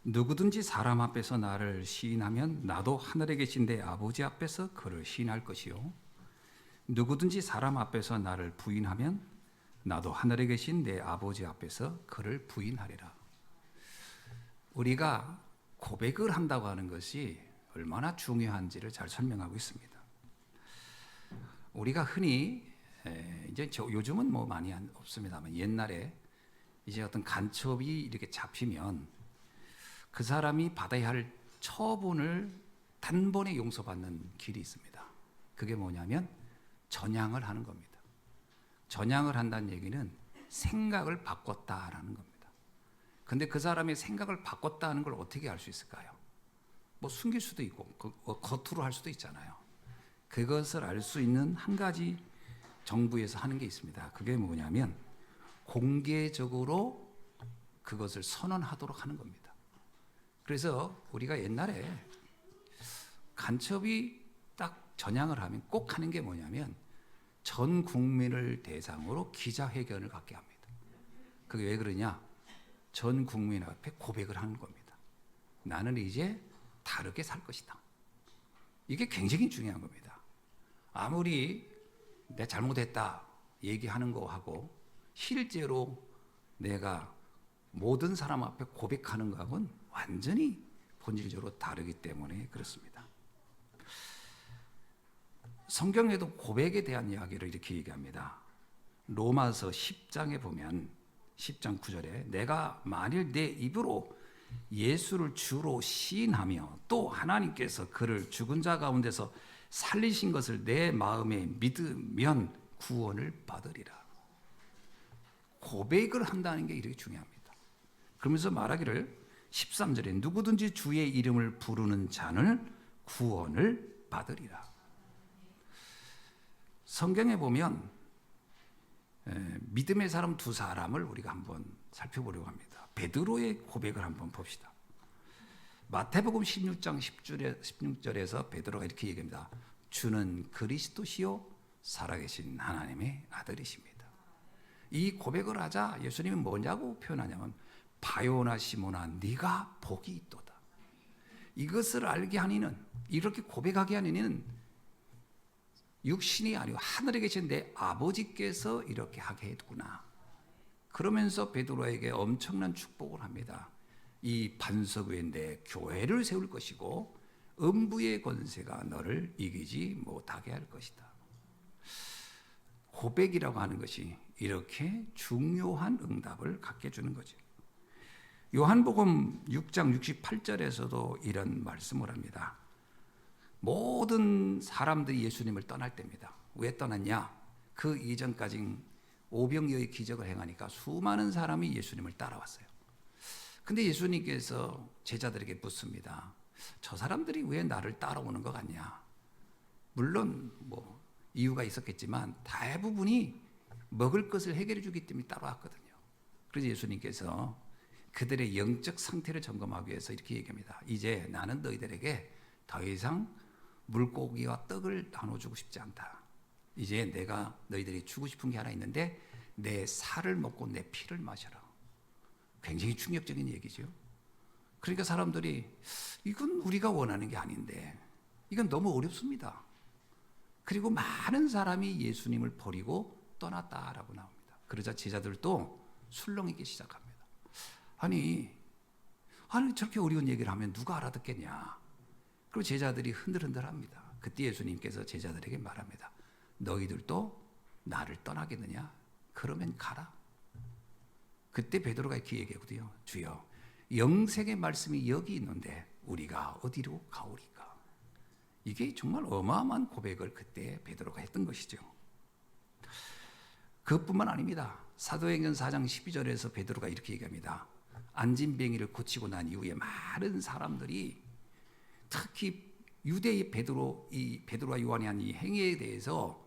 누구든지 사람 앞에서 나를 시인하면 나도 하늘에 계신 내 아버지 앞에서 그를 시인할 것이요. 누구든지 사람 앞에서 나를 부인하면 나도 하늘에 계신 내 아버지 앞에서 그를 부인하리라. 우리가 고백을 한다고 하는 것이 얼마나 중요한지를 잘 설명하고 있습니다. 우리가 흔히 이제 요즘은 뭐 많이 없습니다만 옛날에 이제 어떤 간첩이 이렇게 잡히면 그 사람이 받아야 할 처분을 단번에 용서받는 길이 있습니다. 그게 뭐냐면 전향을 하는 겁니다. 전향을 한다는 얘기는 생각을 바꿨다라는 겁니다. 근데 그 사람의 생각을 바꿨다는 걸 어떻게 알 수 있을까요? 뭐 숨길 수도 있고 겉으로 할 수도 있잖아요. 그것을 알 수 있는 한 가지 정부에서 하는 게 있습니다. 그게 뭐냐면 공개적으로 그것을 선언하도록 하는 겁니다. 그래서 우리가 옛날에 간첩이 딱 전향을 하면 꼭 하는 게 뭐냐면 전 국민을 대상으로 기자회견을 갖게 합니다. 그게 왜 그러냐? 전 국민 앞에 고백을 하는 겁니다. 나는 이제 다르게 살 것이다. 이게 굉장히 중요한 겁니다. 아무리 내가 잘못했다 얘기하는 거하고 실제로 내가 모든 사람 앞에 고백하는 거하고는 완전히 본질적으로 다르기 때문에 그렇습니다. 성경에도 고백에 대한 이야기를 이렇게 얘기합니다. 로마서 10장에 보면 10장 9절에 내가 만일 내 입으로 예수를 주로 시인하며 또 하나님께서 그를 죽은 자 가운데서 살리신 것을 내 마음에 믿으면 구원을 받으리라. 고백을 한다는 게 이렇게 중요합니다. 그러면서 말하기를 13절에 누구든지 주의 이름을 부르는 자는 구원을 받으리라. 성경에 보면 믿음의 사람 두 사람을 우리가 한번 살펴보려고 합니다. 베드로의 고백을 한번 봅시다. 마태복음 16장 16절에서 베드로가 이렇게 얘기합니다. 주는 그리스도시요 살아계신 하나님의 아들이십니다. 이 고백을 하자 예수님이 뭐냐고 표현하냐면 바요나 시몬아 네가 복이 있도다. 이것을 알게 하니는 이렇게 고백하게 하니는 육신이 아니고 하늘에 계신 내 아버지께서 이렇게 하게 했구나. 그러면서 베드로에게 엄청난 축복을 합니다. 이 반석 위에 내 교회를 세울 것이고 음부의 권세가 너를 이기지 못하게 할 것이다. 고백이라고 하는 것이 이렇게 중요한 응답을 갖게 해주는 거죠. 요한복음 6장 68절에서도 이런 말씀을 합니다. 모든 사람들이 예수님을 떠날 때입니다. 왜 떠났냐? 그 이전까지 오병이어의 기적을 행하니까 수많은 사람이 예수님을 따라왔어요. 근데 예수님께서 제자들에게 묻습니다. 저 사람들이 왜 나를 따라오는 것 같냐? 물론 뭐 이유가 있었겠지만 대부분이 먹을 것을 해결해 주기 때문에 따라왔거든요. 그래서 예수님께서 그들의 영적 상태를 점검하기 위해서 이렇게 얘기합니다. 이제 나는 너희들에게 더 이상 물고기와 떡을 나눠주고 싶지 않다. 이제 내가 너희들이 주고 싶은 게 하나 있는데 내 살을 먹고 내 피를 마셔라. 굉장히 충격적인 얘기죠. 그러니까 사람들이 이건 우리가 원하는 게 아닌데 이건 너무 어렵습니다. 그리고 많은 사람이 예수님을 버리고 떠났다라고 나옵니다. 그러자 제자들도 술렁이기 시작합니다. 아니 저렇게 어려운 얘기를 하면 누가 알아듣겠냐. 그리고 제자들이 흔들흔들합니다. 그때 예수님께서 제자들에게 말합니다. 너희들도 나를 떠나겠느냐? 그러면 가라. 그때 베드로가 이렇게 얘기하거든요. 주여 영생의 말씀이 여기 있는데 우리가 어디로 가오리까? 이게 정말 어마어마한 고백을 그때 베드로가 했던 것이죠. 그것뿐만 아닙니다. 사도행전 4장 12절에서 베드로가 이렇게 얘기합니다. 안진뱅이를 고치고 난 이후에 많은 사람들이 특히 유대의 베드로와 요한이 한 이 행위에 대해서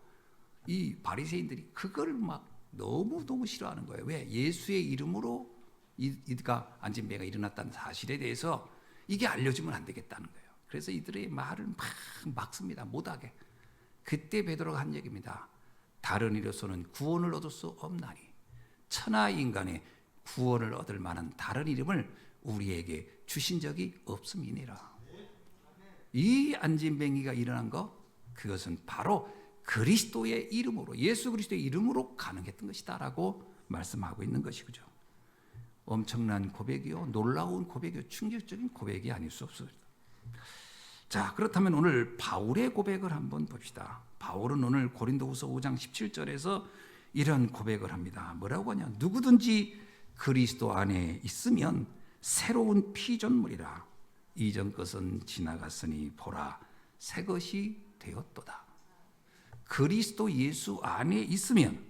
이 바리새인들이 그걸 막 너무 싫어하는 거예요. 왜? 예수의 이름으로 이가 안진뱅이가 일어났다는 사실에 대해서 이게 알려지면 안 되겠다는 거예요. 그래서 이들의 말을 막 씁니다. 못하게. 그때 베드로가 한 얘기입니다. 다른 이로서는 구원을 얻을 수 없나니 천하 인간의 구원을 얻을 만한 다른 이름을 우리에게 주신 적이 없음이니라. 이 안진뱅이가 일어난 것, 그것은 바로 그리스도의 이름으로, 예수 그리스도의 이름으로 가능했던 것이다라고 말씀하고 있는 것이죠. 엄청난 고백이요, 놀라운 고백이요, 충격적인 고백이 아닐 수 없습니다. 자, 그렇다면 오늘 바울의 고백을 한번 봅시다. 바울은 오늘 고린도후서 5장 17절에서 이런 고백을 합니다. 뭐라고 하냐? 누구든지 그리스도 안에 있으면 새로운 피조물이라. 이전 것은 지나갔으니 보라, 새 것이 되었도다. 그리스도 예수 안에 있으면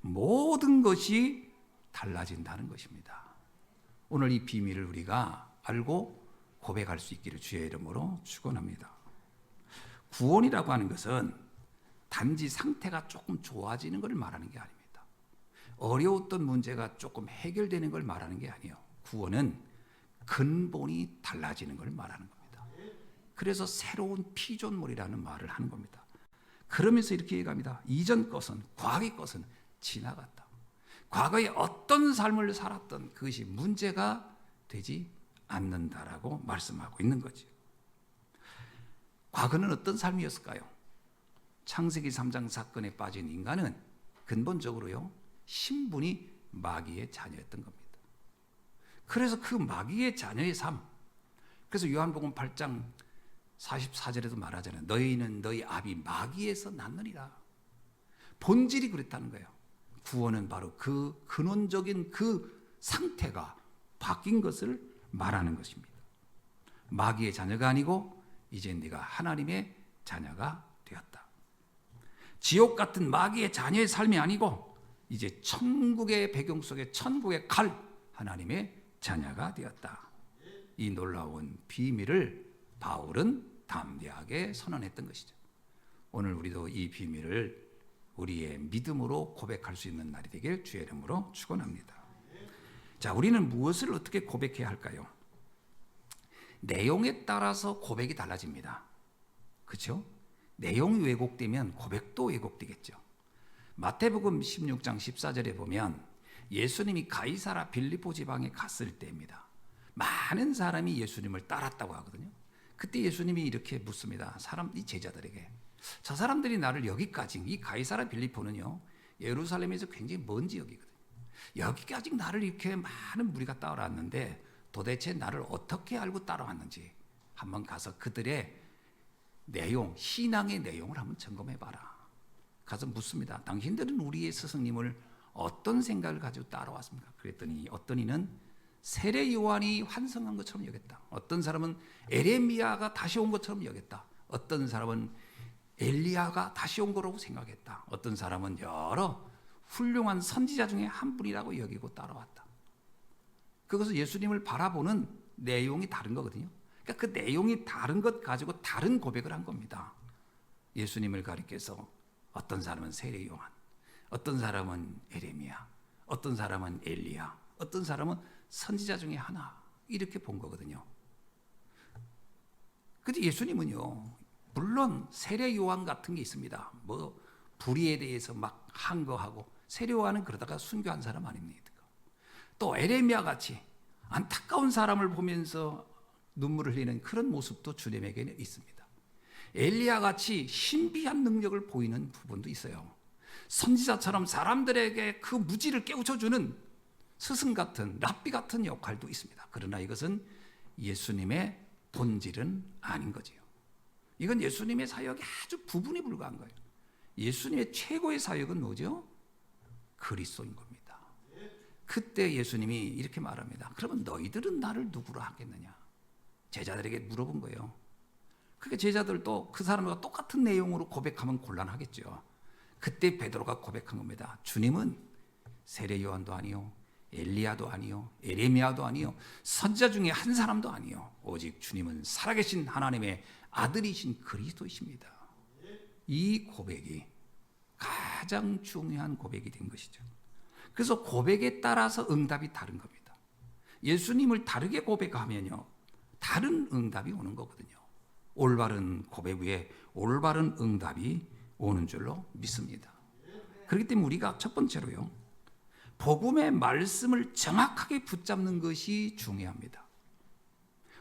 모든 것이 달라진다는 것입니다. 오늘 이 비밀을 우리가 알고 고백할 수 있기를 주의 이름으로 축원합니다. 구원이라고 하는 것은 단지 상태가 조금 좋아지는 걸 말하는 게 아닙니다. 어려웠던 문제가 조금 해결되는 걸 말하는 게 아니에요. 구원은 근본이 달라지는 걸 말하는 겁니다. 그래서 새로운 피조물이라는 말을 하는 겁니다. 그러면서 이렇게 얘기합니다. 이전 것은, 과거의 것은 지나갔다. 과거에 어떤 삶을 살았던 그것이 문제가 되지 않는다라고 말씀하고 있는 거죠. 과거는 어떤 삶이었을까요? 창세기 3장 사건에 빠진 인간은 근본적으로요, 신분이 마귀의 자녀였던 겁니다. 그래서 그 마귀의 자녀의 삶, 그래서 요한복음 8장 44절에도 말하잖아요. 너희는 너희 아비 마귀에서 났느니라. 본질이 그랬다는 거예요. 구원은 바로 그 근원적인 그 상태가 바뀐 것을 말하는 것입니다. 마귀의 자녀가 아니고 이제 네가 하나님의 자녀가 되었다. 지옥 같은 마귀의 자녀의 삶이 아니고 이제 천국의 배경 속에 천국의 칼, 하나님의 자녀가 되었다. 이 놀라운 비밀을 바울은 담대하게 선언했던 것이죠. 오늘 우리도 이 비밀을 우리의 믿음으로 고백할 수 있는 날이 되길 주의 이름으로 축원합니다. 자, 우리는 무엇을 어떻게 고백해야 할까요? 내용에 따라서 고백이 달라집니다. 그렇죠? 내용이 왜곡되면 고백도 왜곡되겠죠. 마태복음 16장 14절에 보면 예수님이 가이사라 빌립보 지방에 갔을 때입니다. 많은 사람이 예수님을 따랐다고 하거든요. 그때 예수님이 이렇게 묻습니다. 이 제자들에게. 저 사람들이 나를 여기까지, 이 가이사라 빌립보는요, 예루살렘에서 굉장히 먼 지역이거든요. 여기까지 나를 이렇게 많은 무리가 따라왔는데 도대체 나를 어떻게 알고 따라왔는지 한번 가서 그들의 내용, 신앙의 내용을 한번 점검해봐라. 가서 묻습니다. 당신들은 우리의 스승님을 어떤 생각을 가지고 따라왔습니까? 그랬더니 어떤 이는 세례 요한이 환성한 것처럼 여겼다. 어떤 사람은 에레미야가 다시 온 것처럼 여겼다. 어떤 사람은 엘리야가 다시 온 거라고 생각했다. 어떤 사람은 여러 훌륭한 선지자 중에 한 분이라고 여기고 따라왔다. 그것은 예수님을 바라보는 내용이 다른 거거든요. 그러니까 그 내용이 다른 것 가지고 다른 고백을 한 겁니다. 예수님을 가리켜서 어떤 사람은 세례 요한, 어떤 사람은 에레미야, 어떤 사람은 엘리야, 어떤 사람은 선지자 중에 하나, 이렇게 본 거거든요. 근데 예수님은요, 물론 세례 요한 같은 게 있습니다. 뭐 불의에 대해서 막 한 거 하고, 세례 요한은 그러다가 순교한 사람 아닙니까? 또 에레미야 같이 안타까운 사람을 보면서 눈물을 흘리는 그런 모습도 주님에게는 있습니다. 엘리야 같이 신비한 능력을 보이는 부분도 있어요. 선지자처럼 사람들에게 그 무지를 깨우쳐주는 스승 같은, 랍비 같은 역할도 있습니다. 그러나 이것은 예수님의 본질은 아닌 거지요. 이건 예수님의 사역이 아주 부분에 불과한 거예요. 예수님의 최고의 사역은 뭐죠? 그리스도인 겁니다. 그때 예수님이 이렇게 말합니다. 그러면 너희들은 나를 누구로 하겠느냐? 제자들에게 물어본 거예요. 그러니까 제자들도 그 사람과 똑같은 내용으로 고백하면 곤란하겠죠. 그때 베드로가 고백한 겁니다. 주님은 세례 요한도 아니요, 엘리야도 아니요, 에레미야도 아니요, 선지자 중에 한 사람도 아니요, 오직 주님은 살아계신 하나님의 아들이신 그리스도이십니다. 이 고백이 가장 중요한 고백이 된 것이죠. 그래서 고백에 따라서 응답이 다른 겁니다. 예수님을 다르게 고백하면요, 다른 응답이 오는 거거든요. 올바른 고백 위에 올바른 응답이 오는 줄로 믿습니다. 그렇기 때문에 우리가 첫 번째로요, 복음의 말씀을 정확하게 붙잡는 것이 중요합니다.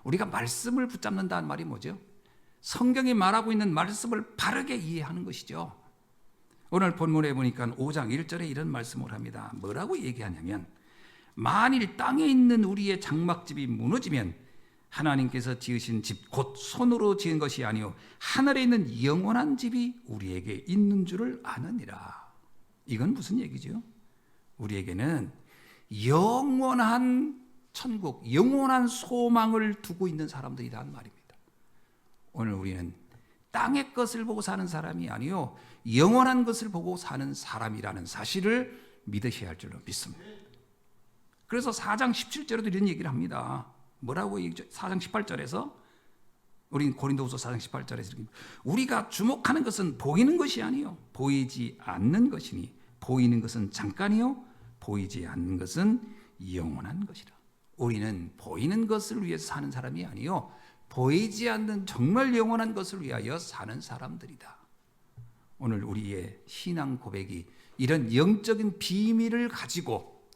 우리가 말씀을 붙잡는다는 말이 뭐죠? 성경이 말하고 있는 말씀을 바르게 이해하는 것이죠. 오늘 본문에 보니까 5장 1절에 이런 말씀을 합니다. 뭐라고 얘기하냐면 만일 땅에 있는 우리의 장막집이 무너지면 하나님께서 지으신 집 곧 손으로 지은 것이 아니요 하늘에 있는 영원한 집이 우리에게 있는 줄을 아느니라. 이건 무슨 얘기죠? 우리에게는 영원한 천국, 영원한 소망을 두고 있는 사람들이란 말입니다. 오늘 우리는 땅의 것을 보고 사는 사람이 아니요 영원한 것을 보고 사는 사람이라는 사실을 믿으셔야 할 줄로 믿습니다. 그래서 4장 17절에도 이런 얘기를 합니다. 뭐라고 얘기죠? 4장 18절에서 우린 고린도후서 4장 18절에서 이렇게 우리가 주목하는 것은 보이는 것이 아니요 보이지 않는 것이니 보이는 것은 잠깐이요 보이지 않는 것은 영원한 것이라. 우리는 보이는 것을 위해서 사는 사람이 아니요 보이지 않는 정말 영원한 것을 위하여 사는 사람들이다. 오늘 우리의 신앙 고백이 이런 영적인 비밀을 가지고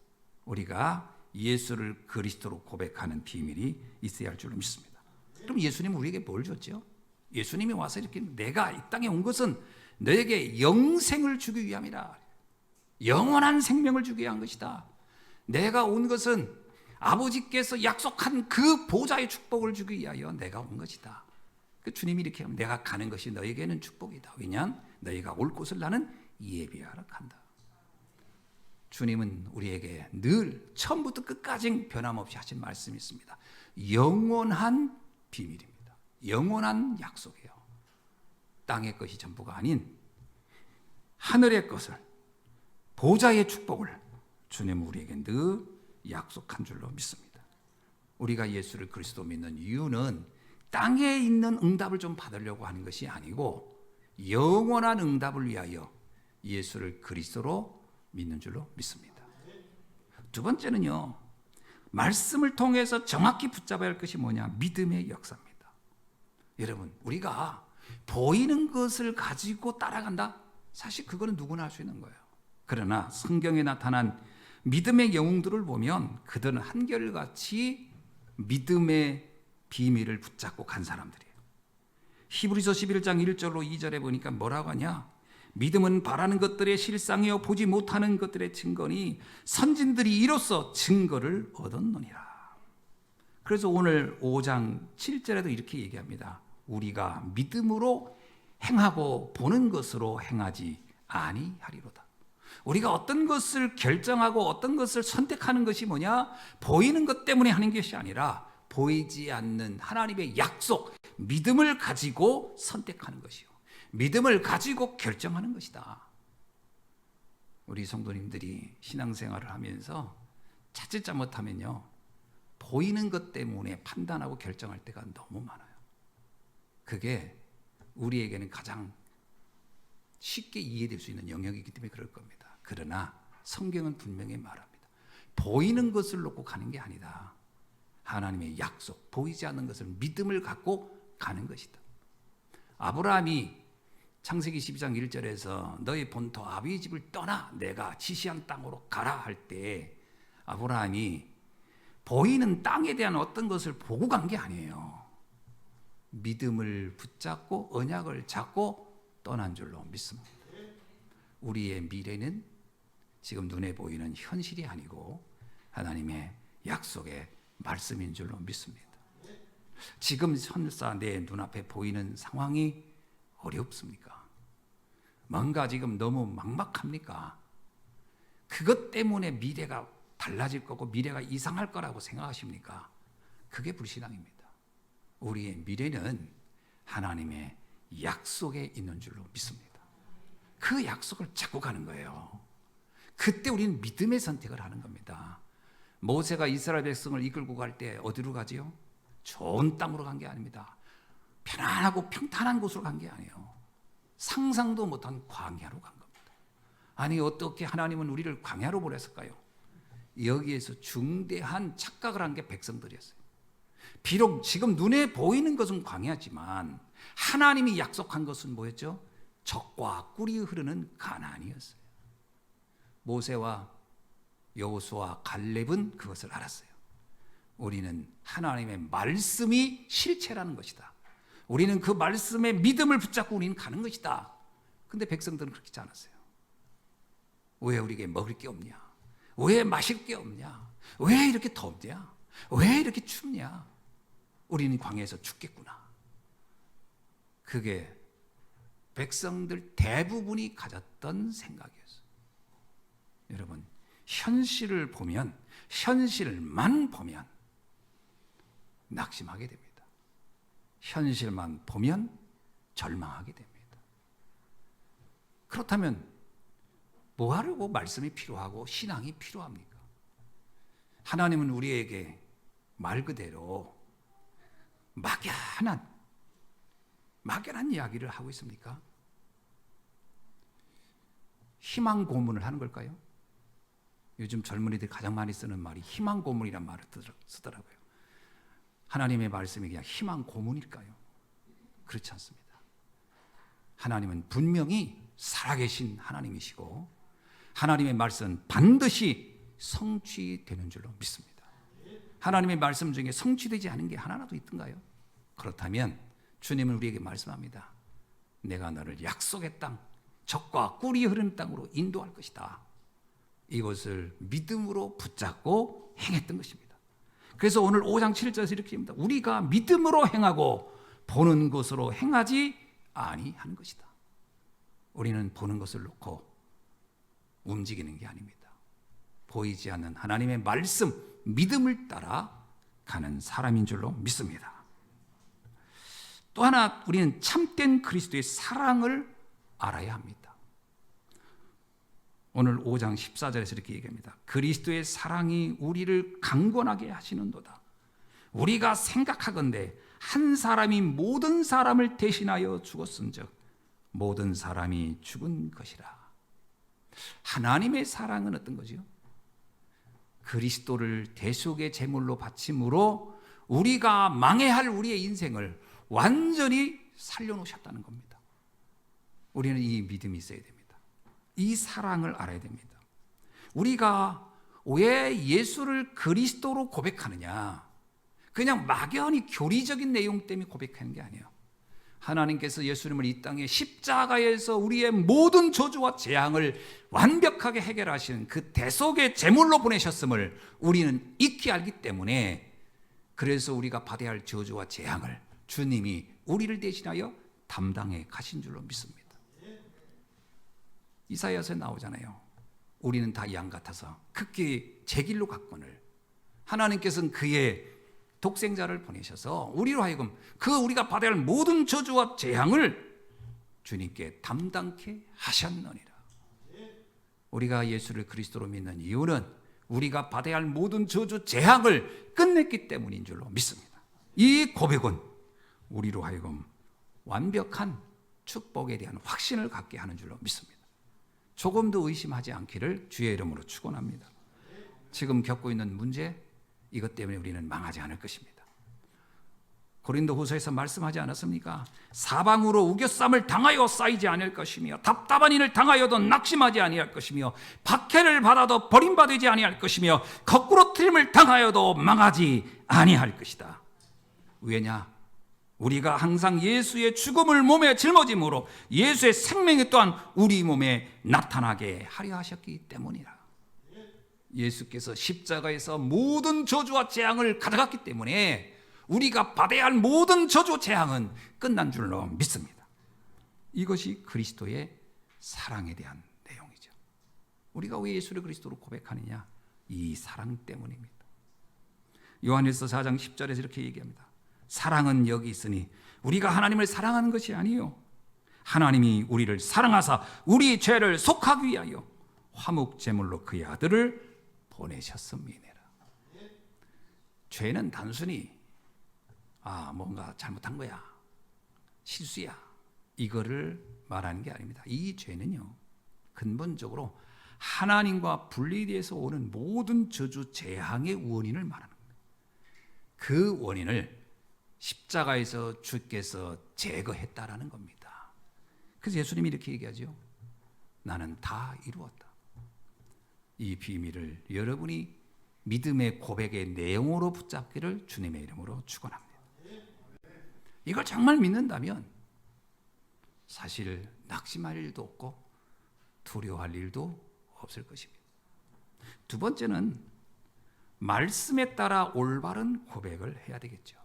우리가 예수를 그리스도로 고백하는 비밀이 있어야 할 줄로 믿습니다. 그럼 예수님은 우리에게 뭘 줬죠? 예수님이 와서 이렇게 내가 이 땅에 온 것은 너에게 영생을 주기 위함이라. 영원한 생명을 주기 위한 것이다. 내가 온 것은 아버지께서 약속한 그 보좌의 축복을 주기 위하여 내가 온 것이다. 그 주님이 이렇게 하면 내가 가는 것이 너에게는 축복이다. 왜냐하면 너희가 올 곳을 나는 예비하러 간다. 주님은 우리에게 늘 처음부터 끝까지 변함없이 하신 말씀이 있습니다. 영원한 비밀입니다. 영원한 약속이에요. 땅의 것이 전부가 아닌 하늘의 것을 보좌의 축복을 주님은 우리에게 늘 약속한 줄로 믿습니다. 우리가 예수를 그리스도 믿는 이유는 땅에 있는 응답을 좀 받으려고 하는 것이 아니고 영원한 응답을 위하여 예수를 그리스도로 믿는 줄로 믿습니다. 두 번째는요, 말씀을 통해서 정확히 붙잡아야 할 것이 뭐냐? 믿음의 역사입니다. 여러분, 우리가 보이는 것을 가지고 따라간다? 사실 그거는 누구나 할 수 있는 거예요. 그러나 성경에 나타난 믿음의 영웅들을 보면 그들은 한결같이 믿음의 비밀을 붙잡고 간 사람들이에요. 히브리서 11장 1절로 2절에 보니까 뭐라고 하냐? 믿음은 바라는 것들의 실상이요 보지 못하는 것들의 증거니 선진들이 이로써 증거를 얻었느니라. 그래서 오늘 5장 7절에도 이렇게 얘기합니다. 우리가 믿음으로 행하고 보는 것으로 행하지 아니하리로다. 우리가 어떤 것을 결정하고 어떤 것을 선택하는 것이 뭐냐? 보이는 것 때문에 하는 것이 아니라 보이지 않는 하나님의 약속, 믿음을 가지고 선택하는 것이요. 믿음을 가지고 결정하는 것이다. 우리 성도님들이 신앙생활을 하면서 자칫 잘못하면요, 보이는 것 때문에 판단하고 결정할 때가 너무 많아요. 그게 우리에게는 가장 쉽게 이해될 수 있는 영역이기 때문에 그럴 겁니다. 그러나 성경은 분명히 말합니다. 보이는 것을 놓고 가는 게 아니다. 하나님의 약속, 보이지 않는 것을 믿음을 갖고 가는 것이다. 아브라함이 창세기 12장 1절에서 너희 본토 아비의 집을 떠나 내가 지시한 땅으로 가라 할 때 아브라함이 보이는 땅에 대한 어떤 것을 보고 간 게 아니에요. 믿음을 붙잡고 언약을 잡고 떠난 줄로 믿습니다. 우리의 미래는 지금 눈에 보이는 현실이 아니고 하나님의 약속의 말씀인 줄로 믿습니다. 지금 설사 내 눈앞에 보이는 상황이 어렵습니까? 뭔가 지금 너무 막막합니까? 그것 때문에 미래가 달라질 거고 미래가 이상할 거라고 생각하십니까? 그게 불신앙입니다. 우리의 미래는 하나님의 약속에 있는 줄로 믿습니다. 그 약속을 잡고 가는 거예요. 그때 우리는 믿음의 선택을 하는 겁니다. 모세가 이스라엘 백성을 이끌고 갈 때 어디로 가지요? 좋은 땅으로 간 게 아닙니다. 편안하고 평탄한 곳으로 간 게 아니에요. 상상도 못한 광야로 간 겁니다. 아니 어떻게 하나님은 우리를 광야로 보냈을까요? 여기에서 중대한 착각을 한 게 백성들이었어요. 비록 지금 눈에 보이는 것은 광야지만 하나님이 약속한 것은 뭐였죠? 젖과 꿀이 흐르는 가나안이었어요. 모세와 여호수아와 갈렙은 그것을 알았어요. 우리는 하나님의 말씀이 실체라는 것이다. 우리는 그 말씀의 믿음을 붙잡고 우리는 가는 것이다. 근데 백성들은 그렇게 하지 않았어요. 왜 우리에게 먹을 게 없냐? 왜 마실 게 없냐? 왜 이렇게 덥냐? 왜 이렇게 춥냐? 우리는 광야에서 죽겠구나. 그게 백성들 대부분이 가졌던 생각이었어요. 여러분, 현실을 보면, 현실만 보면 낙심하게 됩니다. 현실만 보면 절망하게 됩니다. 그렇다면 뭐 하려고 말씀이 필요하고 신앙이 필요합니까? 하나님은 우리에게 말 그대로 막연한 이야기를 하고 있습니까? 희망 고문을 하는 걸까요? 요즘 젊은이들이 가장 많이 쓰는 말이 희망 고문이란 말을 쓰더라고요. 하나님의 말씀이 그냥 희망 고문일까요? 그렇지 않습니다. 하나님은 분명히 살아계신 하나님이시고 하나님의 말씀은 반드시 성취되는 줄로 믿습니다. 하나님의 말씀 중에 성취되지 않은 게 하나라도 있던가요? 그렇다면 주님은 우리에게 말씀합니다. 내가 너를 약속의 땅, 젖과 꿀이 흐르는 땅으로 인도할 것이다. 이것을 믿음으로 붙잡고 행했던 것입니다. 그래서 오늘 5장 7절에서 이렇게 합니다. 우리가 믿음으로 행하고 보는 것으로 행하지 아니하는 것이다. 우리는 보는 것을 놓고 움직이는 게 아닙니다. 보이지 않는 하나님의 말씀, 믿음을 따라 가는 사람인 줄로 믿습니다. 또 하나 우리는 참된 그리스도의 사랑을 알아야 합니다. 오늘 5장 14절에서 이렇게 얘기합니다. 그리스도의 사랑이 우리를 강건하게 하시는도다. 우리가 생각하건대 한 사람이 모든 사람을 대신하여 죽었은즉 모든 사람이 죽은 것이라. 하나님의 사랑은 어떤 거죠? 그리스도를 대속의 제물로 바침으로 우리가 망해야 할 우리의 인생을 완전히 살려놓으셨다는 겁니다. 우리는 이 믿음이 있어야 됩니다. 이 사랑을 알아야 됩니다. 우리가 왜 예수를 그리스도로 고백하느냐? 그냥 막연히 교리적인 내용 때문에 고백하는 게 아니에요. 하나님께서 예수님을 이 땅에 십자가에서 우리의 모든 저주와 재앙을 완벽하게 해결하시는 그 대속의 제물로 보내셨음을 우리는 익히 알기 때문에 그래서 우리가 받아야 할 저주와 재앙을 주님이 우리를 대신하여 담당해 가신 줄로 믿습니다. 이사야서에 나오잖아요. 우리는 다 양 같아서 극히 제 길로 갔거늘 하나님께서는 그의 독생자를 보내셔서 우리로 하여금 우리가 받아야 할 모든 저주와 재앙을 주님께 담당케 하셨느니라. 우리가 예수를 그리스도로 믿는 이유는 우리가 받아야 할 모든 저주 재앙을 끝냈기 때문인 줄로 믿습니다. 이 고백은 우리로 하여금 완벽한 축복에 대한 확신을 갖게 하는 줄로 믿습니다. 조금도 의심하지 않기를 주의 이름으로 축원합니다. 지금 겪고 있는 문제, 이것 때문에 우리는 망하지 않을 것입니다. 고린도후서에서 말씀하지 않았습니까? 사방으로 우겨쌈을 당하여 쌓이지 않을 것이며 답답한 일을 당하여도 낙심하지 아니할 것이며 박해를 받아도 버림받지 아니할 것이며 거꾸로 트림을 당하여도 망하지 아니할 것이다. 왜냐? 우리가 항상 예수의 죽음을 몸에 짊어짐으로 예수의 생명이 또한 우리 몸에 나타나게 하려 하셨기 때문이라. 예수께서 십자가에서 모든 저주와 재앙을 가져갔기 때문에 우리가 받아야 할 모든 저주 재앙은 끝난 줄로 믿습니다. 이것이 그리스도의 사랑에 대한 내용이죠. 우리가 왜 예수를 그리스도로 고백하느냐? 이 사랑 때문입니다. 요한일서 4장 10절에서 이렇게 얘기합니다. 사랑은 여기 있으니 우리가 하나님을 사랑하는 것이 아니요 하나님이 우리를 사랑하사 우리 죄를 속하기 위하여 화목제물로 그의 아들을 보내셨음이니라. 죄는 단순히 뭔가 잘못한 거야, 실수야, 이거를 말하는 게 아닙니다. 이 죄는요 근본적으로 하나님과 분리돼서 오는 모든 저주 재앙의 원인을 말하는 거예요. 그 원인을 십자가에서 주께서 제거했다라는 겁니다. 그래서 예수님이 이렇게 얘기하죠. 나는 다 이루었다. 이 비밀을 여러분이 믿음의 고백의 내용으로 붙잡기를 주님의 이름으로 축원합니다. 이걸 정말 믿는다면 사실 낙심할 일도 없고 두려워할 일도 없을 것입니다. 두 번째는 말씀에 따라 올바른 고백을 해야 되겠죠.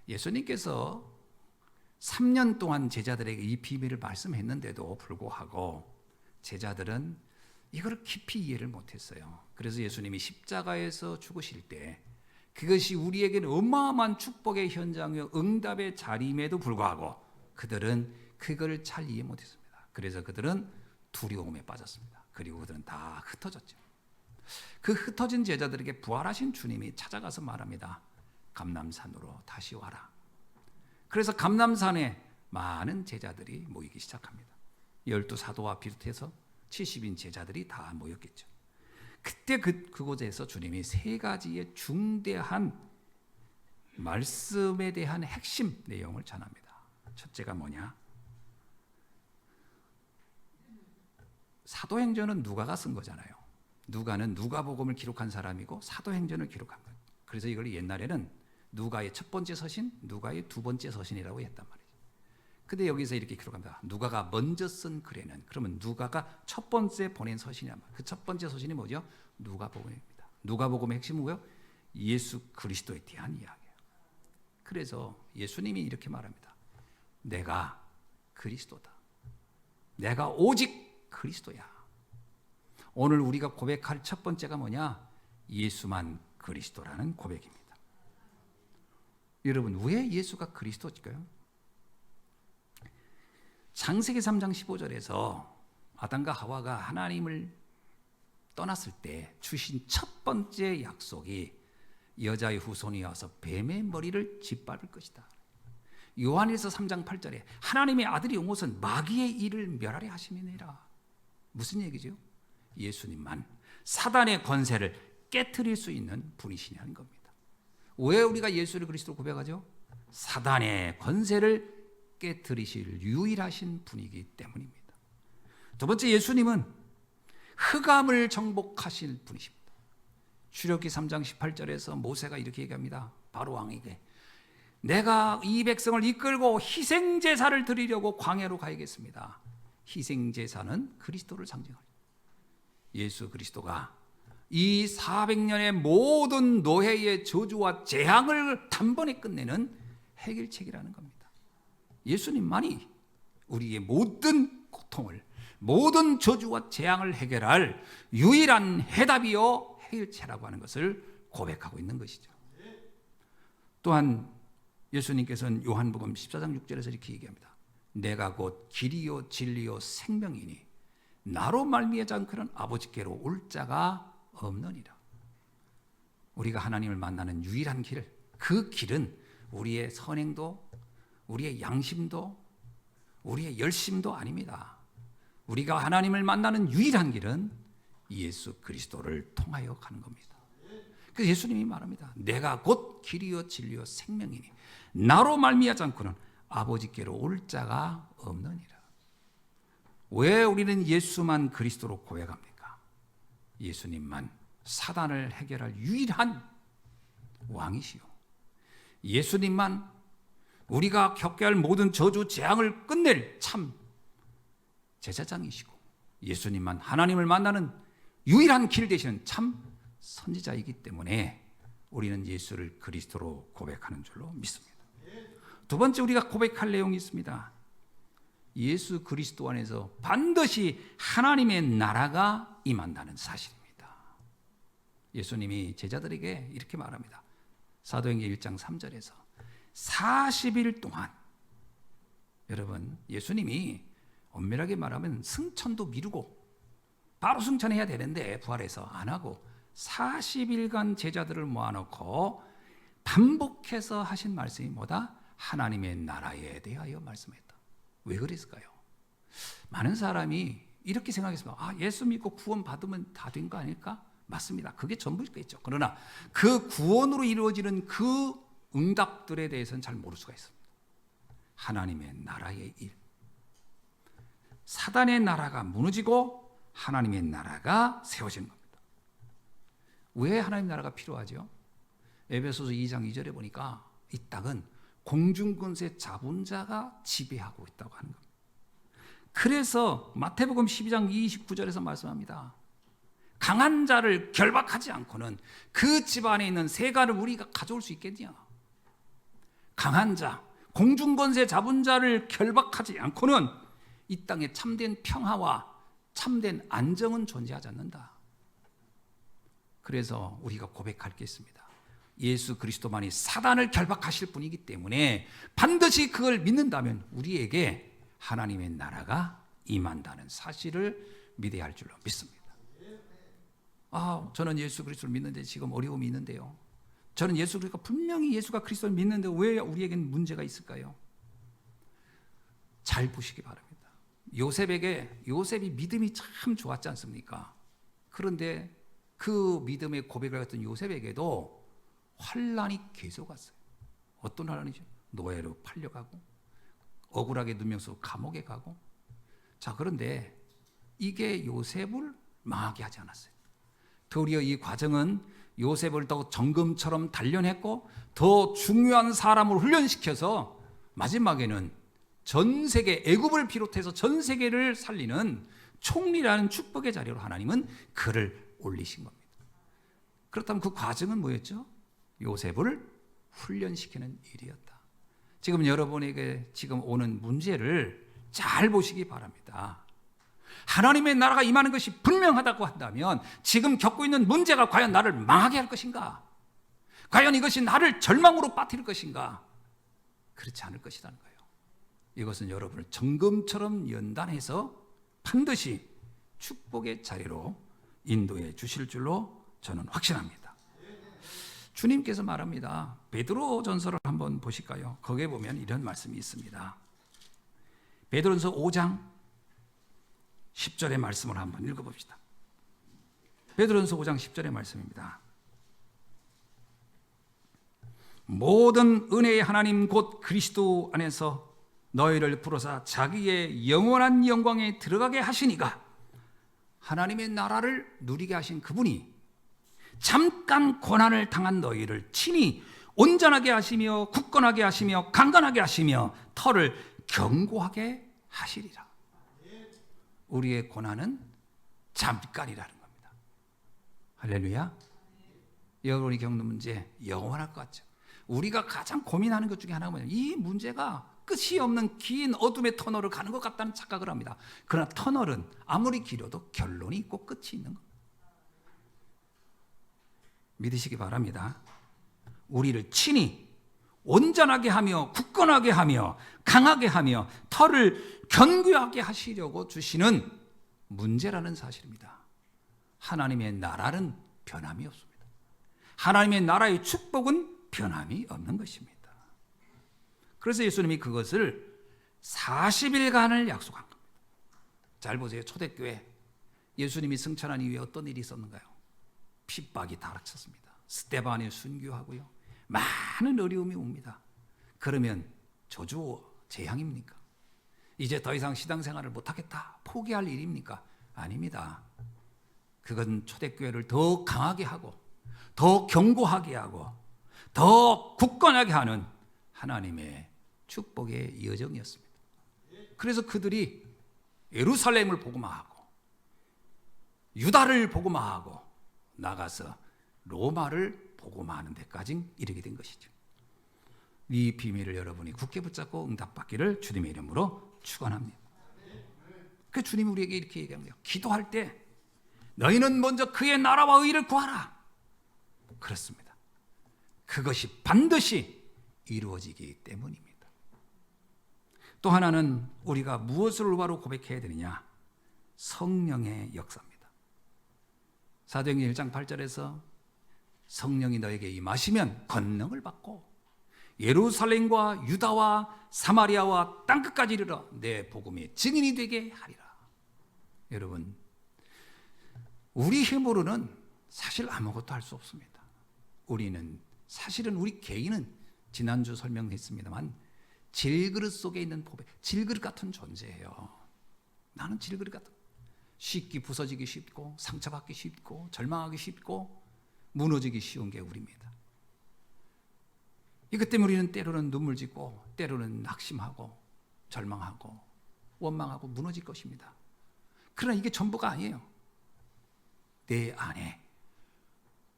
예수님께서 3년 동안 제자들에게 이 비밀을 말씀했는데도 불구하고 제자들은 이걸 깊이 이해를 못했어요. 그래서 예수님이 십자가에서 죽으실 때 그것이 우리에게는 어마어마한 축복의 현장이요 응답의 자리임에도 불구하고 그들은 그걸 잘 이해 못했습니다. 그래서 그들은 두려움에 빠졌습니다. 그리고 그들은 다 흩어졌죠. 그 흩어진 제자들에게 부활하신 주님이 찾아가서 말합니다. 감람산으로 다시 와라. 그래서 감람산에 많은 제자들이 모이기 시작합니다. 12사도와 비롯해서 70인 제자들이 다 모였겠죠. 그때 그곳에서 주님이 세 가지의 중대한 말씀에 대한 핵심 내용을 전합니다. 첫째가 뭐냐? 사도행전은 누가가 쓴 거잖아요. 누가는 누가복음을 기록한 사람이고 사도행전을 기록한 거예요. 그래서 이걸 옛날에는 누가의 첫 번째 서신, 누가의 두 번째 서신이라고 했단 말이죠. 근데 여기서 이렇게 기록합니다. 누가가 먼저 쓴 글에는, 그러면 누가가 첫 번째 보낸 서신이란 말이에요. 그 첫 번째 서신이 뭐죠? 누가복음입니다. 누가복음의 핵심은 뭐예요? 예수 그리스도에 대한 이야기예요. 그래서 예수님이 이렇게 말합니다. 내가 그리스도다. 내가 오직 그리스도야. 오늘 우리가 고백할 첫 번째가 뭐냐? 예수만 그리스도라는 고백입니다. 여러분, 왜 예수가 그리스도일까요? 창세기 3장 15절에서 아담과 하와가 하나님을 떠났을 때 주신 첫 번째 약속이 여자의 후손이 와서 뱀의 머리를 짓밟을 것이다. 요한일서 3장 8절에 하나님의 아들이 온 것은 마귀의 일을 멸하려 하심이니라. 무슨 얘기죠? 예수님만 사단의 권세를 깨트릴 수 있는 분이시냐는 겁니다. 왜 우리가 예수를 그리스도로 고백하죠? 사단의 권세를 깨트리실 유일하신 분이기 때문입니다. 두 번째, 예수님은 흑암을 정복하실 분이십니다. 출애굽기 3장 18절에서 모세가 이렇게 얘기합니다. 바로 왕에게 내가 이 백성을 이끌고 희생제사를 드리려고 광야로 가야겠습니다. 희생제사는 그리스도를 상징합니다. 예수 그리스도가 이 400년의 모든 노예의 저주와 재앙을 단번에 끝내는 해결책이라는 겁니다. 예수님만이 우리의 모든 고통을, 모든 저주와 재앙을 해결할 유일한 해답이요 해결책이라고 하는 것을 고백하고 있는 것이죠. 또한 예수님께서는 요한복음 14장 6절에서 이렇게 얘기합니다. 내가 곧 길이요 진리요 생명이니 나로 말미암지 않고는 아버지께로 올 자가 없느니라. 우리가 하나님을 만나는 유일한 길, 그 길은 우리의 선행도, 우리의 양심도, 우리의 열심도 아닙니다. 우리가 하나님을 만나는 유일한 길은 예수 그리스도를 통하여 가는 겁니다. 그래서 예수님이 말합니다. 내가 곧 길이요 진리요 생명이니 나로 말미암지 않고는 아버지께로 올 자가 없느니라. 왜 우리는 예수만 그리스도로 고백합니까? 예수님만 사단을 해결할 유일한 왕이시요, 예수님만 우리가 겪게 할 모든 저주 재앙을 끝낼 참 제사장이시고, 예수님만 하나님을 만나는 유일한 길 되시는 참 선지자이기 때문에 우리는 예수를 그리스도로 고백하는 줄로 믿습니다. 두 번째, 우리가 고백할 내용이 있습니다. 예수 그리스도 안에서 반드시 하나님의 나라가 임한다는 사실입니다. 예수님이 제자들에게 이렇게 말합니다. 사도행전 1장 3절에서 40일 동안, 여러분, 예수님이 엄밀하게 말하면 승천도 미루고 바로 승천해야 되는데 부활해서 안 하고 40일간 제자들을 모아놓고 반복해서 하신 말씀이 뭐다? 하나님의 나라에 대하여 말씀했다. 왜 그랬을까요? 많은 사람이 이렇게 생각했습니다. 아, 예수 믿고 구원 받으면 다 된 거 아닐까? 맞습니다. 그게 전부겠죠. 그러나 그 구원으로 이루어지는 그 응답들에 대해서는 잘 모를 수가 있습니다. 하나님의 나라의 일, 사단의 나라가 무너지고 하나님의 나라가 세워지는 겁니다. 왜 하나님의 나라가 필요하죠? 에베소서 2장 2절에 보니까 이 땅은 공중권세 잡은 자가 지배하고 있다고 하는 겁니다. 그래서 마태복음 12장 29절에서 말씀합니다. 강한 자를 결박하지 않고는 그 집안에 있는 세간을 우리가 가져올 수 있겠냐? 강한 자, 공중권세 잡은 자를 결박하지 않고는 이 땅에 참된 평화와 참된 안정은 존재하지 않는다. 그래서 우리가 고백할 게 있습니다. 예수 그리스도만이 사단을 결박하실 분이기 때문에 반드시 그걸 믿는다면 우리에게 하나님의 나라가 임한다는 사실을 믿어야 할 줄로 믿습니다. 저는 예수 그리스도를 믿는데 지금 어려움이 있는데요. 저는 예수 그리스도가 분명히 예수가 그리스도를 믿는데 왜 우리에게는 문제가 있을까요? 잘 보시기 바랍니다. 요셉이 믿음이 참 좋았지 않습니까? 그런데 그 믿음의 고백을 했던 요셉에게도 환란이 계속 왔어요. 어떤 환란이죠? 노예로 팔려가고 억울하게 누명서 감옥에 가고. 자, 그런데 이게 요셉을 망하게 하지 않았어요. 도리어 이 과정은 요셉을 더 정금처럼 단련했고 더 중요한 사람을 훈련시켜서 마지막에는 전 세계, 애굽을 비롯해서 전 세계를 살리는 총리라는 축복의 자리로 하나님은 그를 올리신 겁니다. 그렇다면 그 과정은 뭐였죠? 요셉을 훈련시키는 일이었다. 지금 여러분에게 지금 오는 문제를 잘 보시기 바랍니다. 하나님의 나라가 임하는 것이 분명하다고 한다면 지금 겪고 있는 문제가 과연 나를 망하게 할 것인가? 과연 이것이 나를 절망으로 빠뜨릴 것인가? 그렇지 않을 것이라는 거예요. 이것은 여러분을 정금처럼 연단해서 반드시 축복의 자리로 인도해 주실 줄로 저는 확신합니다. 주님께서 말합니다. 베드로 전서를 한번 보실까요? 거기에 보면 이런 말씀이 있습니다. 베드로전서 5장 10절의 말씀을 한번 읽어봅시다. 베드로전서 5장 10절의 말씀입니다. 모든 은혜의 하나님 곧 그리스도 안에서 너희를 부르사 자기의 영원한 영광에 들어가게 하시니가. 하나님의 나라를 누리게 하신 그분이 잠깐 고난을 당한 너희를 친히 온전하게 하시며 굳건하게 하시며 강건하게 하시며 터를 견고하게 하시리라. 우리의 고난은 잠깐이라는 겁니다. 할렐루야. 여러분이 겪는 문제 영원할 것 같죠? 우리가 가장 고민하는 것 중에 하나가 뭐냐면 이 문제가 끝이 없는 긴 어둠의 터널을 가는 것 같다는 착각을 합니다. 그러나 터널은 아무리 길어도 결론이 있고 끝이 있는 겁니다. 믿으시기 바랍니다. 우리를 친히 온전하게 하며 굳건하게 하며 강하게 하며 털을 견고하게 하시려고 주시는 문제라는 사실입니다. 하나님의 나라는 변함이 없습니다. 하나님의 나라의 축복은 변함이 없는 것입니다. 그래서 예수님이 그것을 40일간을 약속한 겁니다. 잘 보세요. 초대교회 예수님이 승천한 이후에 어떤 일이 있었는가요? 핍박이 닥쳤습니다. 스데반이 순교하고요. 많은 어려움이 옵니다. 그러면 저주 재앙입니까? 이제 더 이상 신앙생활을 못하겠다 포기할 일입니까? 아닙니다. 그건 초대교회를 더 강하게 하고 더 견고하게 하고 더 굳건하게 하는 하나님의 축복의 여정이었습니다. 그래서 그들이 예루살렘을 복음화하고 유다를 복음화하고 나가서 로마를 복음화하는 데까지 이르게 된 것이죠. 이 비밀을 여러분이 굳게 붙잡고 응답받기를 주님의 이름으로 축원합니다. 그 주님이 우리에게 이렇게 얘기합니다. 기도할 때 너희는 먼저 그의 나라와 의를 구하라. 그렇습니다. 그것이 반드시 이루어지기 때문입니다. 또 하나는 우리가 무엇을 올바로 고백해야 되느냐? 성령의 역사입니다. 사도행전 1장 8절에서 성령이 너에게 임하시면 권능을 받고 예루살렘과 유다와 사마리아와 땅끝까지 이르러 내 복음의 증인이 되게 하리라. 여러분, 우리 힘으로는 사실 아무것도 할 수 없습니다. 사실은 우리 개인은 지난주 설명했습니다만 질그릇 속에 있는 보배, 질그릇 같은 존재예요. 나는 질그릇 같은. 쉽게 부서지기 쉽고 상처받기 쉽고 절망하기 쉽고 무너지기 쉬운 게 우리입니다. 이것 때문에 우리는 때로는 눈물 짓고 때로는 낙심하고 절망하고 원망하고 무너질 것입니다. 그러나 이게 전부가 아니에요. 내 안에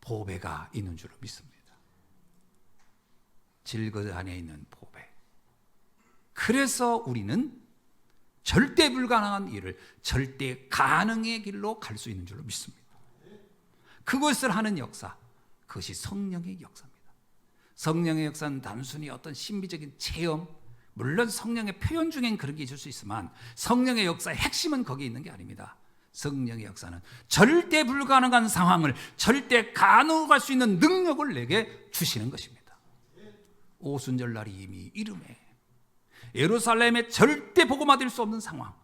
보배가 있는 줄로 믿습니다. 질것 안에 있는 보배. 그래서 우리는 절대 불가능한 일을 절대 가능의 길로 갈 수 있는 줄로 믿습니다. 그것을 하는 역사, 그것이 성령의 역사입니다. 성령의 역사는 단순히 어떤 신비적인 체험, 물론 성령의 표현 중엔 그런 게 있을 수 있지만 성령의 역사의 핵심은 거기에 있는 게 아닙니다. 성령의 역사는 절대 불가능한 상황을 절대 가능할 수 있는 능력을 내게 주시는 것입니다. 오순절날이 이미 이름에 예루살렘에 절대 복음화될 수 없는 상황,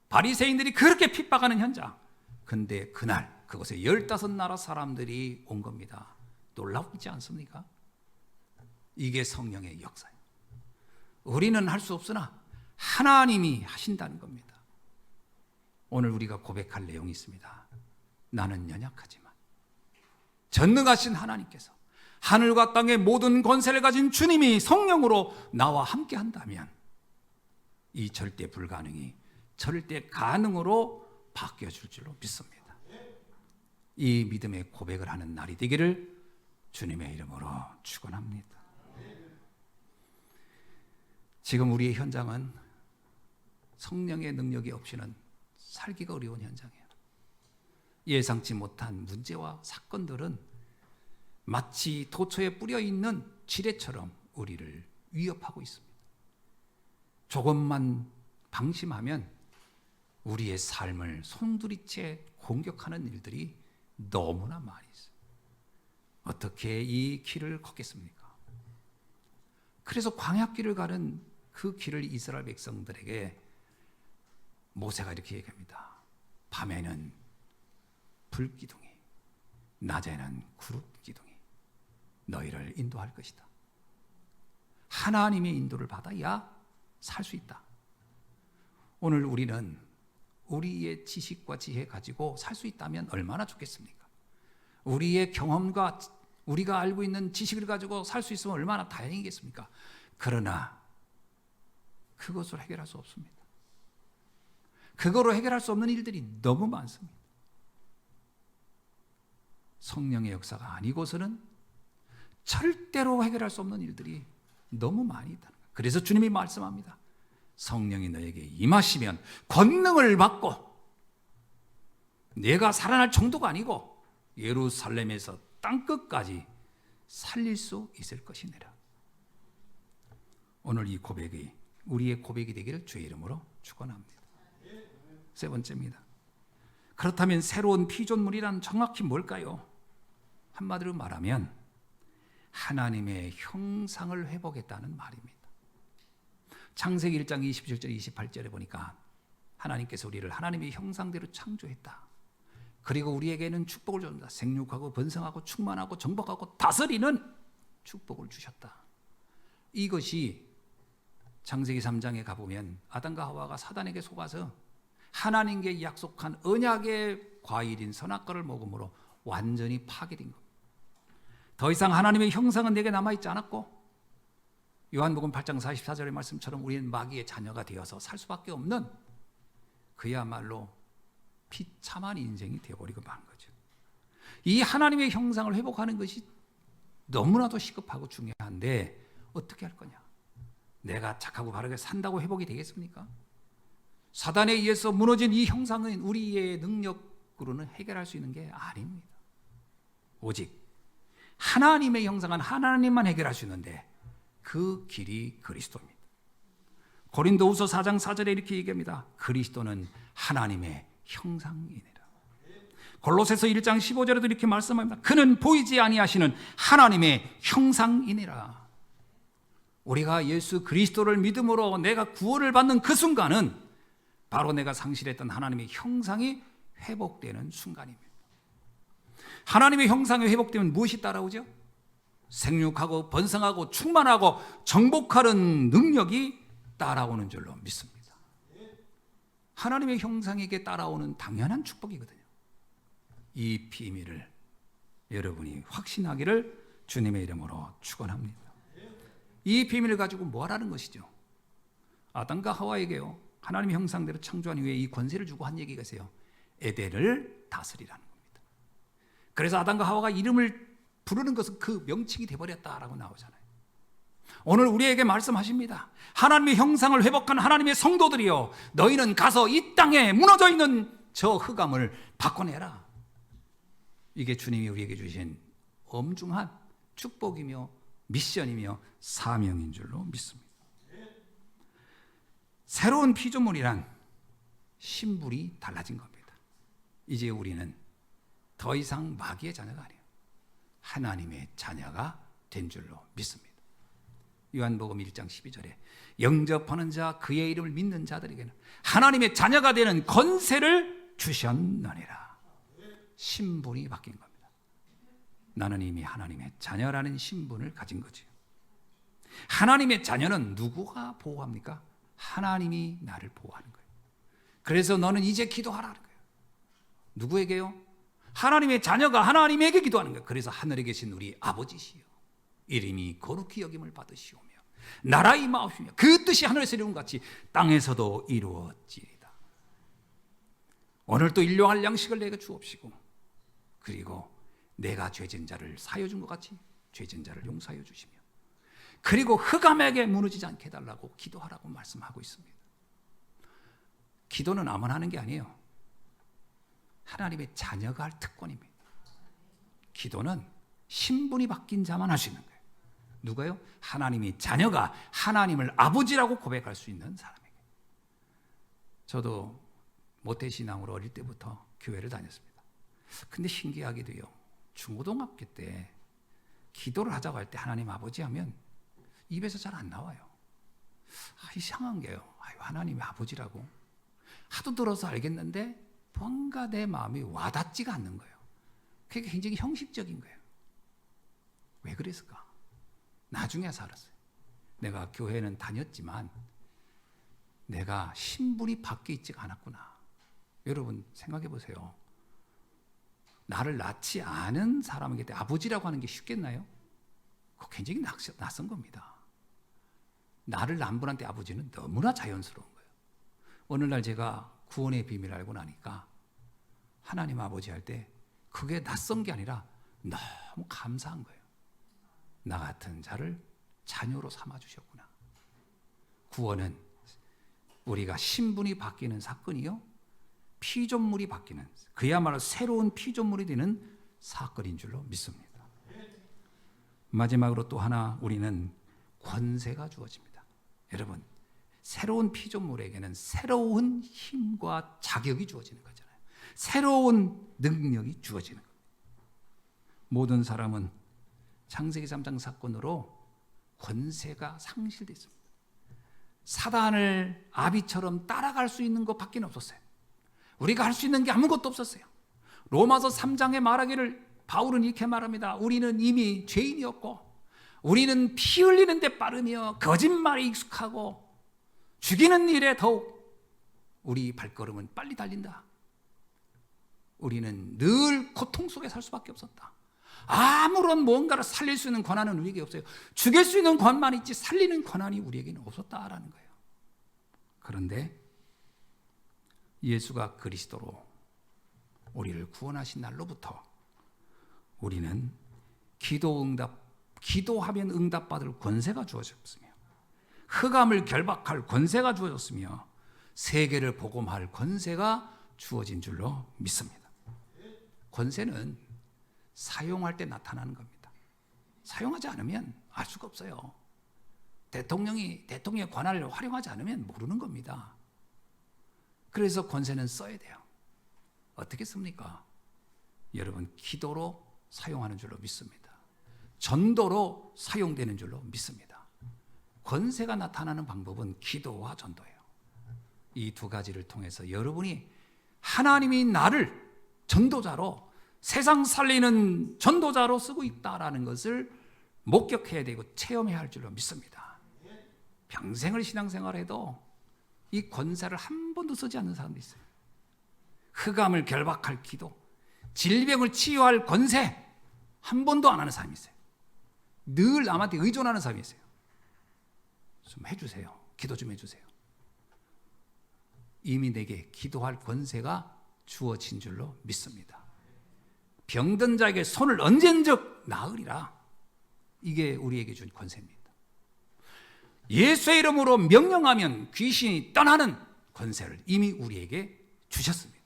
바리새인들이 그렇게 핍박하는 현장. 근데 그날 그곳에 15나라 사람들이 온 겁니다. 놀랍지 않습니까? 이게 성령의 역사예요. 우리는 할 수 없으나 하나님이 하신다는 겁니다. 오늘 우리가 고백할 내용이 있습니다. 나는 연약하지만 전능하신 하나님께서, 하늘과 땅의 모든 권세를 가진 주님이 성령으로 나와 함께 한다면 이 절대 불가능이 절대 가능으로 바뀌어질 줄로 믿습니다. 이 믿음의 고백을 하는 날이 되기를 주님의 이름으로 축원합니다. 지금 우리의 현장은 성령의 능력이 없이는 살기가 어려운 현장이에요. 예상치 못한 문제와 사건들은 마치 도처에 뿌려 있는 지뢰처럼 우리를 위협하고 있습니다. 조금만 방심하면 우리의 삶을 송두리째 공격하는 일들이 너무나 많이 있어요. 어떻게 이 길을 걷겠습니까? 그래서 광야길을 가는 그 길을 이스라엘 백성들에게 모세가 이렇게 얘기합니다. 밤에는 불기둥이, 낮에는 구름기둥이 너희를 인도할 것이다. 하나님의 인도를 받아야 살 수 있다. 오늘 우리는 우리의 지식과 지혜 가지고 살 수 있다면 얼마나 좋겠습니까? 우리의 경험과 우리가 알고 있는 지식을 가지고 살 수 있으면 얼마나 다행이겠습니까? 그러나 그것으로 해결할 수 없습니다. 그거로 해결할 수 없는 일들이 너무 많습니다. 성령의 역사가 아니고서는 절대로 해결할 수 없는 일들이 너무 많이 있다는 거예요. 그래서 주님이 말씀합니다. 성령이 너에게 임하시면 권능을 받고 내가 살아날 정도가 아니고 예루살렘에서 땅끝까지 살릴 수 있을 것이니라. 오늘 이 고백이 우리의 고백이 되기를 주의 이름으로 축원합니다. 세 번째입니다. 그렇다면 새로운 피조물이란 정확히 뭘까요? 한마디로 말하면 하나님의 형상을 회복했다는 말입니다. 창세기 1장 27절 28절에 보니까 하나님께서 우리를 하나님의 형상대로 창조했다. 그리고 우리에게는 축복을 줍니다. 생육하고 번성하고 충만하고 정복하고 다스리는 축복을 주셨다. 이것이 창세기 3장에 가보면 아담과 하와가 사단에게 속아서 하나님께 약속한 언약의 과일인 선악과를 먹음으로 완전히 파괴된 겁니다. 더 이상 하나님의 형상은 내게 남아있지 않았고 요한복음 8장 44절의 말씀처럼 우리는 마귀의 자녀가 되어서 살 수밖에 없는 그야말로 비참한 인생이 되어버리고 만 거죠. 이 하나님의 형상을 회복하는 것이 너무나도 시급하고 중요한데 어떻게 할 거냐? 내가 착하고 바르게 산다고 회복이 되겠습니까? 사단에 의해서 무너진 이 형상은 우리의 능력으로는 해결할 수 있는 게 아닙니다. 오직 하나님의 형상은 하나님만 해결할 수 있는데 그 길이 그리스도입니다. 고린도후서 4장 4절에 이렇게 얘기합니다. 그리스도는 하나님의 형상이니라. 골로새서 1장 15절에도 이렇게 말씀합니다. 그는 보이지 아니하시는 하나님의 형상이니라. 우리가 예수 그리스도를 믿음으로 내가 구원을 받는 그 순간은 바로 내가 상실했던 하나님의 형상이 회복되는 순간입니다. 하나님의 형상이 회복되면 무엇이 따라오죠? 생육하고 번성하고 충만하고 정복하는 능력이 따라오는 줄로 믿습니다. 하나님의 형상에게 따라오는 당연한 축복이거든요. 이 비밀을 여러분이 확신하기를 주님의 이름으로 축원합니다. 이 비밀을 가지고 뭐 하라는 것이죠? 아담과 하와에게요, 하나님의 형상대로 창조한 이후에 이 권세를 주고 한 얘기가 있어요. 에덴을 다스리라는 겁니다. 그래서 아담과 하와가 이름을 부르는 것은 그 명칭이 되어버렸다라고 나오잖아요. 오늘 우리에게 말씀하십니다. 하나님의 형상을 회복한 하나님의 성도들이여, 너희는 가서 이 땅에 무너져 있는 저 흑암을 바꿔내라. 이게 주님이 우리에게 주신 엄중한 축복이며 미션이며 사명인 줄로 믿습니다. 새로운 피조물이란 신분이 달라진 겁니다. 이제 우리는 더 이상 마귀의 자녀가 아니에요. 하나님의 자녀가 된 줄로 믿습니다. 요한복음 1장 12절에 영접하는 자, 그의 이름을 믿는 자들에게는 하나님의 자녀가 되는 권세를 주셨느니라. 신분이 바뀐 겁니다. 나는 이미 하나님의 자녀라는 신분을 가진 거죠. 하나님의 자녀는 누구가 보호합니까? 하나님이 나를 보호하는 거예요. 그래서 너는 이제 기도하라는 거예요. 누구에게요? 하나님의 자녀가 하나님에게 기도하는 거예요. 그래서 하늘에 계신 우리 아버지시여, 이름이 거룩히 여김을 받으시오며 나라 임하옵시며 그 뜻이 하늘에서 이루는 같이 땅에서도 이루어지리다. 오늘 또 일용할 양식을 내게 주옵시고, 그리고 내가 죄진 자를 사하여 준 것 같이 죄진 자를 용서하여 주시며, 그리고 흑암에게 무너지지 않게 해달라고 기도하라고 말씀하고 있습니다. 기도는 아무나 하는 게 아니에요. 하나님의 자녀가 할 특권입니다. 기도는 신분이 바뀐 자만 할 수 있는 거예요. 누가요? 하나님의 자녀가 하나님을 아버지라고 고백할 수 있는 사람에게. 저도 모태신앙으로 어릴 때부터 교회를 다녔습니다. 근데 신기하게도요, 중고등학교 때 기도를 하자고 할 때 하나님 아버지 하면 입에서 잘 안 나와요. 이상한 게요. 하나님의 아버지라고 하도 들어서 알겠는데 뭔가 내 마음이 와닿지가 않는 거예요. 그게 굉장히 형식적인 거예요. 왜 그랬을까? 나중에 알았어요. 내가 교회는 다녔지만 내가 신분이 바뀌어 있지가 않았구나. 여러분 생각해 보세요. 나를 낳지 않은 사람에게 아버지라고 하는 게 쉽겠나요? 그거 굉장히 낯선 겁니다. 나를 낳은 분한테 아버지는 너무나 자연스러운 거예요. 어느 날 제가 구원의 비밀을 알고 나니까 하나님 아버지 할 때 그게 낯선 게 아니라 너무 감사한 거예요. 나 같은 자를 자녀로 삼아주셨구나. 구원은 우리가 신분이 바뀌는 사건이요, 피조물이 바뀌는, 그야말로 새로운 피조물이 되는 사건인 줄로 믿습니다. 마지막으로 또 하나, 우리는 권세가 주어집니다. 여러분, 새로운 피조물에게는 새로운 힘과 자격이 주어지는 거잖아요. 새로운 능력이 주어지는 거예요. 모든 사람은 창세기 3장 사건으로 권세가 상실됐습니다. 사단을 아비처럼 따라갈 수 있는 것밖에 없었어요. 우리가 할 수 있는 게 아무것도 없었어요. 로마서 3장에 말하기를 바울은 이렇게 말합니다. 우리는 이미 죄인이었고, 우리는 피 흘리는 데 빠르며 거짓말에 익숙하고 죽이는 일에 더욱 우리 발걸음은 빨리 달린다. 우리는 늘 고통 속에 살 수밖에 없었다. 아무런 뭔가를 살릴 수 있는 권한은 우리에게 없어요. 죽일 수 있는 권한만 있지 살리는 권한이 우리에게는 없었다라는 거예요. 그런데 예수가 그리스도로 우리를 구원하신 날로부터 우리는 기도하면 응답받을 권세가 주어졌으며, 흑암을 결박할 권세가 주어졌으며, 세계를 복음할 권세가 주어진 줄로 믿습니다. 권세는 사용할 때 나타나는 겁니다. 사용하지 않으면 알 수가 없어요. 대통령의 권한을 활용하지 않으면 모르는 겁니다. 그래서 권세는 써야 돼요. 어떻게 씁니까? 여러분, 기도로 사용하는 줄로 믿습니다. 전도로 사용되는 줄로 믿습니다. 권세가 나타나는 방법은 기도와 전도예요. 이 두 가지를 통해서 여러분이 하나님이 나를 전도자로, 세상 살리는 전도자로 쓰고 있다라는 것을 목격해야 되고 체험해야 할 줄로 믿습니다. 평생을 신앙생활해도 이 권세를 한 번도 쓰지 않는 사람도 있어요. 흑암을 결박할 기도, 질병을 치유할 권세 한 번도 안 하는 사람이 있어요. 늘 남한테 의존하는 사람이 있어요. 좀 해주세요. 기도 좀 해주세요. 이미 내게 기도할 권세가 주어진 줄로 믿습니다. 병든 자에게 손을 얹은즉 나으리라. 이게 우리에게 준 권세입니다. 예수의 이름으로 명령하면 귀신이 떠나는 권세를 이미 우리에게 주셨습니다.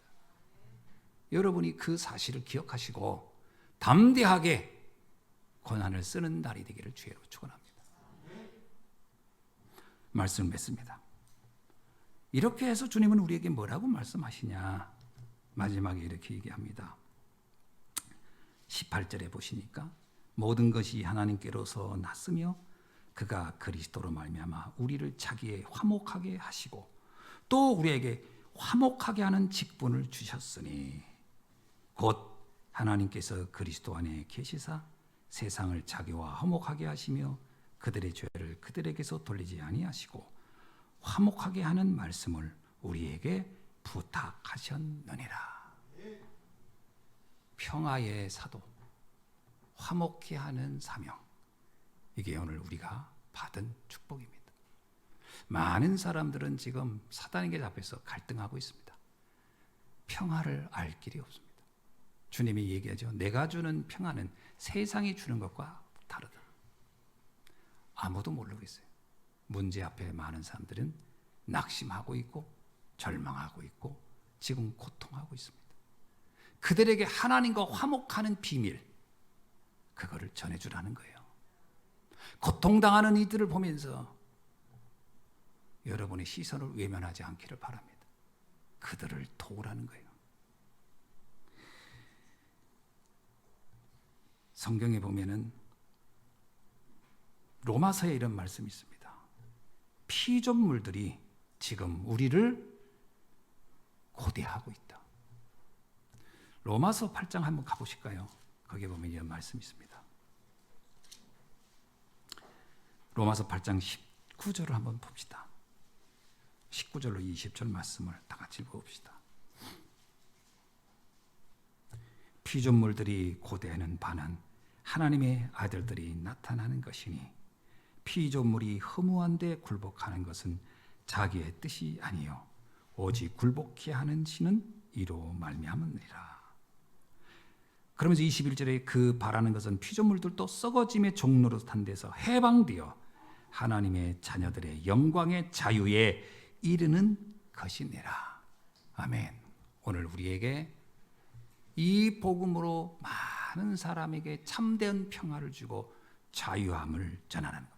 여러분이 그 사실을 기억하시고 담대하게 권한을 쓰는 날이 되기를 주의로 축원합니다. 말씀을 맺습니다. 이렇게 해서 주님은 우리에게 뭐라고 말씀하시냐? 마지막에 이렇게 얘기합니다. 18절에 보시니까 모든 것이 하나님께로서 났으며 그가 그리스도로 말미암아 우리를 자기의 화목하게 하시고 또 우리에게 화목하게 하는 직분을 주셨으니 곧 하나님께서 그리스도 안에 계시사 세상을 자기와 화목하게 하시며 그들의 죄를 그들에게서 돌리지 아니하시고 화목하게 하는 말씀을 우리에게 부탁하셨느니라. 평화의 사도, 화목케 하는 사명, 이게 오늘 우리가 받은 축복입니다. 많은 사람들은 지금 사단에게 잡혀서 갈등하고 있습니다. 평화를 알 길이 없습니다. 주님이 얘기하죠. 내가 주는 평화는 세상이 주는 것과 다르다. 아무도 모르고 있어요. 문제 앞에 많은 사람들은 낙심하고 있고 절망하고 있고 지금 고통하고 있습니다. 그들에게 하나님과 화목하는 비밀, 그거를 전해주라는 거예요. 고통당하는 이들을 보면서 여러분의 시선을 외면하지 않기를 바랍니다. 그들을 도우라는 거예요. 성경에 보면은 로마서에 이런 말씀이 있습니다. 피조물들이 지금 우리를 고대하고 있다. 로마서 8장 한번 가보실까요? 거기에 보면 이런 말씀이 있습니다. 로마서 8장 19절을 한번 봅시다. 19절로 20절 말씀을 다 같이 읽어봅시다. 피조물들이 고대하는 바는 하나님의 아들들이 나타나는 것이니 피조물이 허무한데 굴복하는 것은 자기의 뜻이 아니요 오직 굴복케 하는 신은 이로 말미암으니라. 그러면서 21절에 그 바라는 것은 피조물들도 썩어짐의 종로로 탄 데서 해방되어 하나님의 자녀들의 영광의 자유에 이르는 것이니라. 아멘. 오늘 우리에게 이 복음으로 많은 사람에게 참된 평화를 주고 자유함을 전하는 겁니다.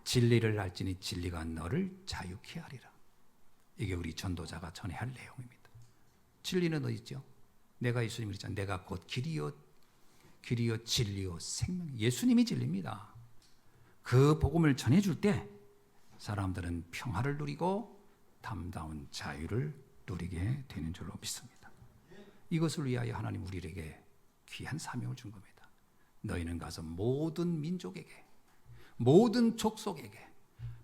진리를 알지니 진리가 너를 자유케 하리라. 이게 우리 전도자가 전해야 할 내용입니다. 진리는 어디 있죠? 내가 예수님을 했잖아요. 내가 곧 길이요 진리요 생명. 예수님이 진리입니다. 그 복음을 전해줄 때 사람들은 평화를 누리고 담다운 자유를 누리게 되는 줄로 믿습니다. 이것을 위하여 하나님 우리에게 귀한 사명을 준 겁니다. 너희는 가서 모든 민족에게, 모든 족속에게,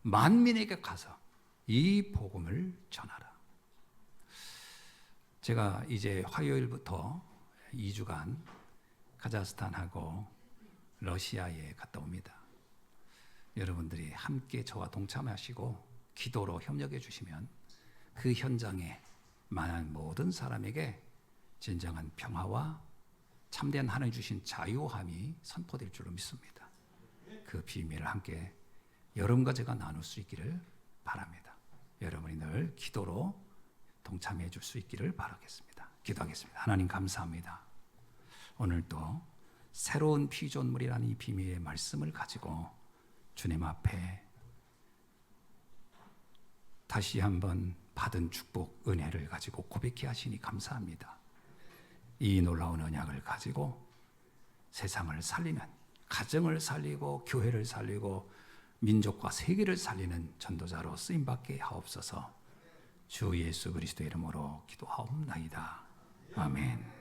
만민에게 가서 이 복음을 전하라. 제가 이제 화요일부터 2주간 카자흐스탄하고 러시아에 갔다 옵니다. 여러분들이 함께 저와 동참하시고 기도로 협력해 주시면 그 현장에 만한 모든 사람에게 진정한 평화와 참된 하나님 주신 자유함이 선포될 줄로 믿습니다. 그 비밀을 함께 여러분과 제가 나눌 수 있기를 바랍니다. 여러분이 늘 기도로 동참해 줄 수 있기를 바라겠습니다. 기도하겠습니다. 하나님 감사합니다. 오늘도 새로운 피조물이라는 이 비밀의 말씀을 가지고 주님 앞에 다시 한번 받은 축복, 은혜를 가지고 고백해 하시니 감사합니다. 이 놀라운 언약을 가지고 세상을 살리는, 가정을 살리고 교회를 살리고 민족과 세계를 살리는 전도자로 쓰임받게 하옵소서. 주 예수 그리스도의 이름으로 기도하옵나이다. 아멘.